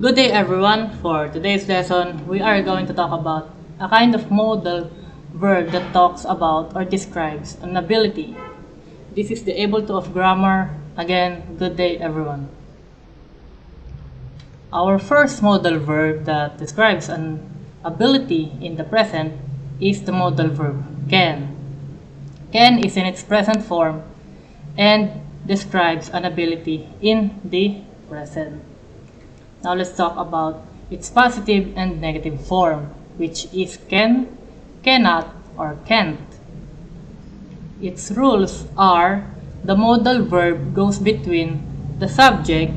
Good day everyone. For today's lesson, we are going to talk about a kind of modal verb that talks about or describes an ability. This is the able to of grammar. Again, good day everyone. Our first modal verb that describes an ability in the present is the modal verb can. Can is in its present form and describes an ability in the present. Now let's talk about its positive and negative form, which is can, cannot, or can't. Its rules are the modal verb goes between the subject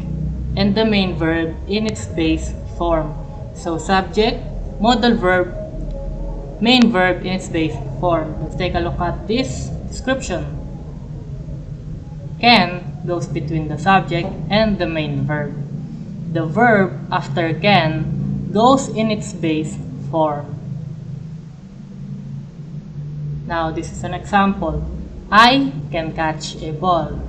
and the main verb in its base form. So subject, modal verb, main verb in its base form. Let's take a look at this description. Can goes between the subject and the main verb. The verb after can goes in its base form. Now this is an example. I can catch a ball.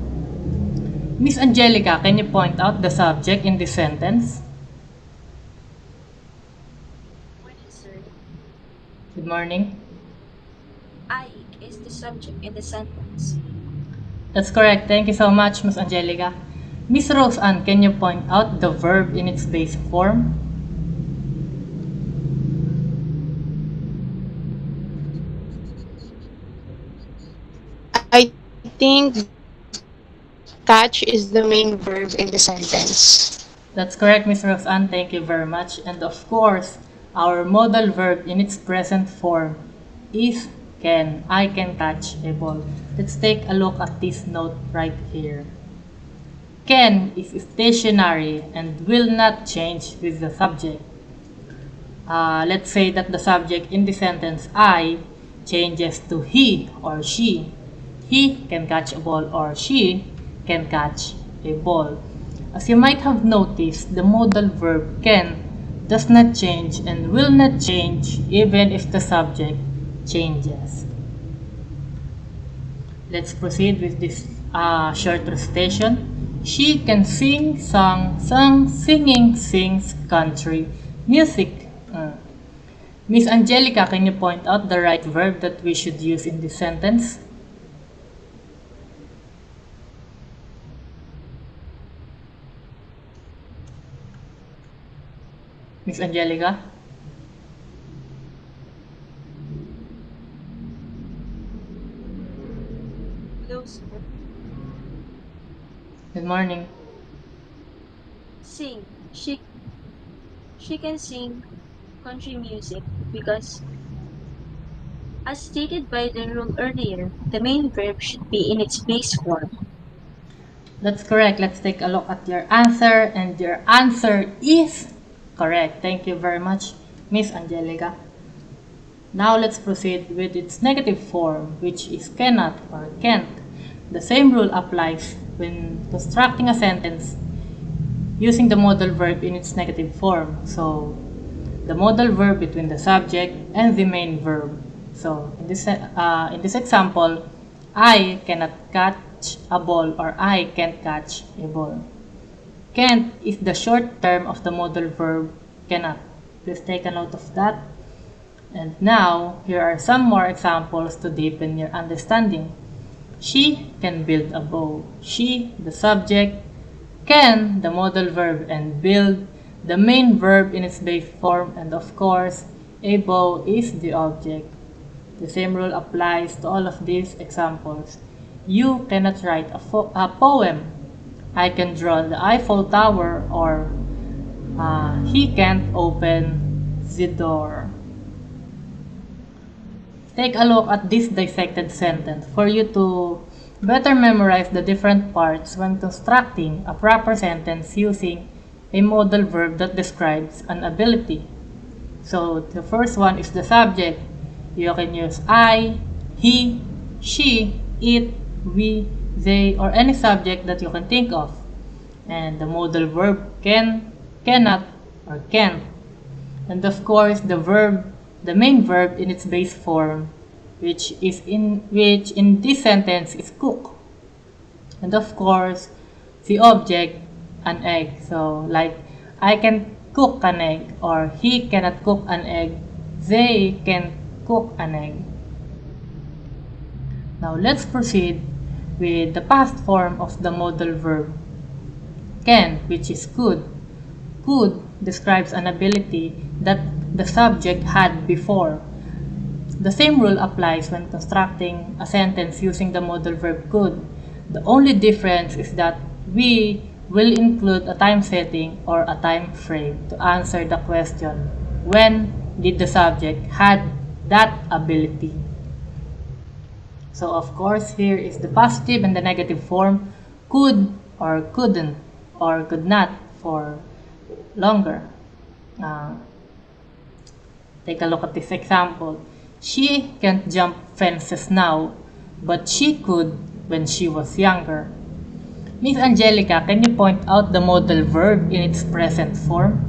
Miss Angelica, can you point out the subject in this sentence? Morning, sir. Good morning. I is the subject in the sentence. That's correct. Thank you so much, Miss Angelica. Miss Rose Ann, can you point out the verb in its base form? I think catch is the main verb in the sentence. That's correct, Miss Rose Ann. Thank you very much. And of course, our modal verb in its present form is can. I can catch a ball. Let's take a look at this note right here. Can is stationary and will not change with the subject. Let's say that the subject in the sentence I changes to he or she. He can catch a ball or she can catch a ball. As you might have noticed, the modal verb can does not change and will not change even if the subject changes. Let's proceed with this short recitation. She can sing, sung, singing, sings country music. Miss Angelica, can you point out the right verb that we should use in this sentence? Miss Angelica? Hello, sir. Good morning. Sing. She can sing country music because, as stated by the rule earlier, the main verb should be in its base form. That's correct. Let's take a look at your answer, and your answer is correct. Thank you very much, Miss Angelica. Now let's proceed with its negative form, which is cannot or can't. The same rule applies when constructing a sentence using the modal verb in its negative form. So, the modal verb between the subject and the main verb. So, in this example, I cannot catch a ball or I can't catch a ball. Can't is the short term of the modal verb cannot. Please take a note of that. And now, here are some more examples to deepen your understanding. She can build a bow. She, the subject, can, the modal verb, and build, the main verb in its base form, and of course, a bow is the object. The same rule applies to all of these examples. You cannot write a poem. I can draw the Eiffel Tower, or he can't open the door. Take a look at this dissected sentence for you to better memorize the different parts when constructing a proper sentence using a modal verb that describes an ability. So, the first one is the subject. You can use I, he, she, it, we, they, or any subject that you can think of. And the modal verb can, cannot, or can't. And of course, the main verb in its base form, which in this sentence is cook. And of course, the object, an egg. So like I can cook an egg, or he cannot cook an egg, they can cook an egg. Now let's proceed with the past form of the modal verb can, which is could. Could describes an ability that the subject had before. The same rule applies when constructing a sentence using the modal verb could. The only difference is that we will include a time setting or a time frame to answer the question, when did the subject had that ability? So of course, here is the positive and the negative form, could or couldn't or could not for longer. Take a look at this example. She can't jump fences now, but she could when she was younger. Miss Angelica, can you point out the modal verb in its present form?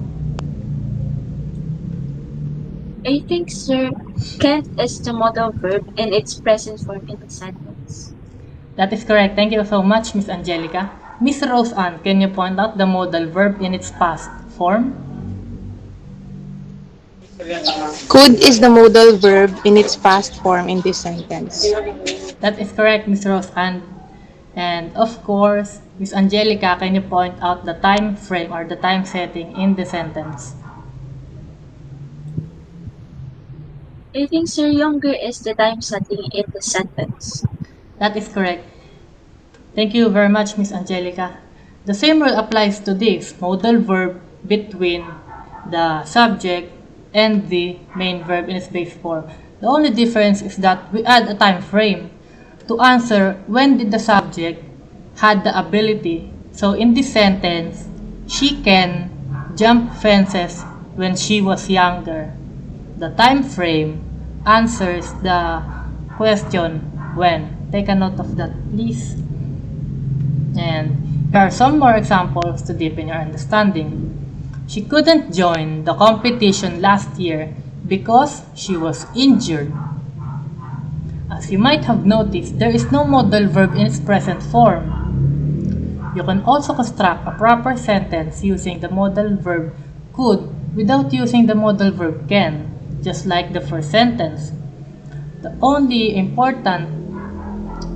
I think, sir, can't is the modal verb in its present form in the sentence. That is correct. Thank you so much, Miss Angelica. Miss Rose Ann, can you point out the modal verb in its past form? Could is the modal verb in its past form in this sentence. That is correct, Miss Rose Ann. And of course, Miss Angelica, can you point out the time frame or the time setting in the sentence? I think, sir, younger is the time setting in the sentence. That is correct. Thank you very much, Miss Angelica. The same rule applies to this modal verb between the subject and the main verb in its base form. The only difference is that we add a time frame to answer when did the subject had the ability. So in this sentence, she can jump fences when she was younger. The time frame answers the question when. Take a note of that, please. And here are some more examples to deepen your understanding. She couldn't join the competition last year because she was injured. As you might have noticed, there is no modal verb in its present form. You can also construct a proper sentence using the modal verb could without using the modal verb can, just like the first sentence. The only important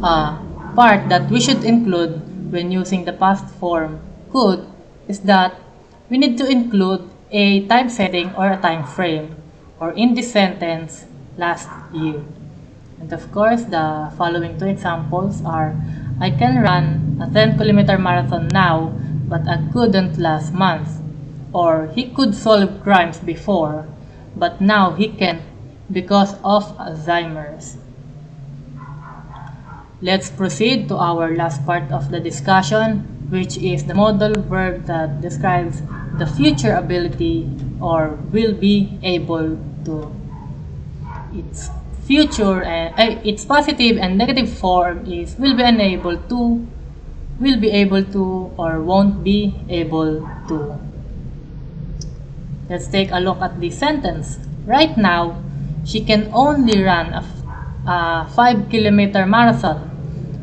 part that we should include when using the past form could is that we need to include a time setting or a time frame, or in this sentence, last year. And of course, the following two examples are, I can run a 10-kilometer marathon now, but I couldn't last month. Or he could solve crimes before, but now he can't because of Alzheimer's. Let's proceed to our last part of the discussion, which is the modal verb that describes the future ability or will be able to. Its future and its positive and negative form is will be unable to, will be able to, or won't be able to. Let's take a look at this sentence. Right now, she can only run a 5-kilometer marathon.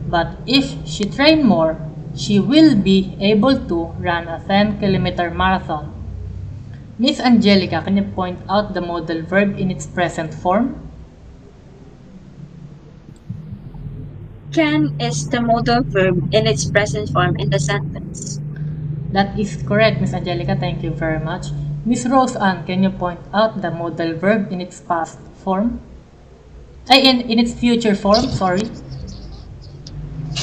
But if she trains more, she will be able to run a 10-kilometer marathon. Miss Angelica, can you point out the modal verb in its present form? Can is the modal verb in its present form in the sentence. That is correct, Miss Angelica. Thank you very much. Miss Rose Ann, can you point out the modal verb in its past form? In its future form, sorry.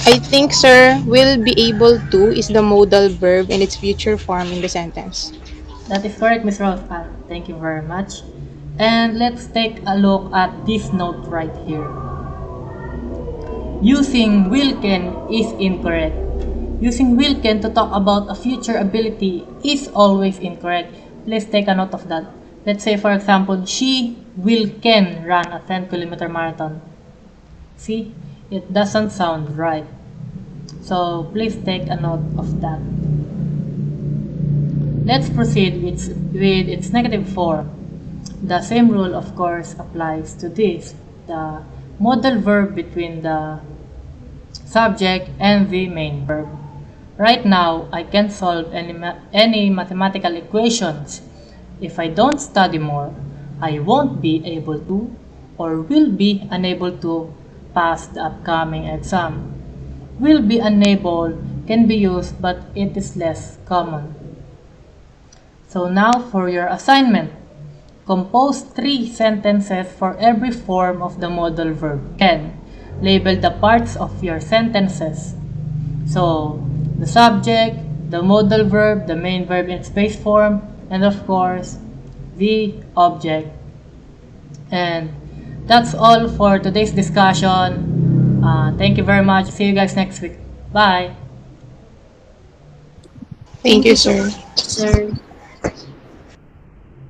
I think, sir, will be able to is the modal verb in its future form in the sentence. That is correct, Miss Rose Ann. Thank you very much. And let's take a look at this note right here. Using will can is incorrect. Using will can to talk about a future ability is always incorrect. Please take a note of that. Let's say, for example, she will can run a 10-kilometer marathon. See? It doesn't sound right. So please take a note of that. Let's proceed with its negative form. The same rule, of course, applies to this. The modal verb between the subject and the main verb. Right now, I can solve any mathematical equations. If I don't study more, I won't be able to or will be unable to pass the upcoming exam. Will be unable can be used, but it is less common. So now for your assignment. Compose 3 sentences for every form of the modal verb. Then, label the parts of your sentences. So, the subject, the modal verb, the main verb in space form, and of course, the object. And that's all for today's discussion. Thank you very much. See you guys next week. Bye. Thank Thank you, you so sir. much, sir.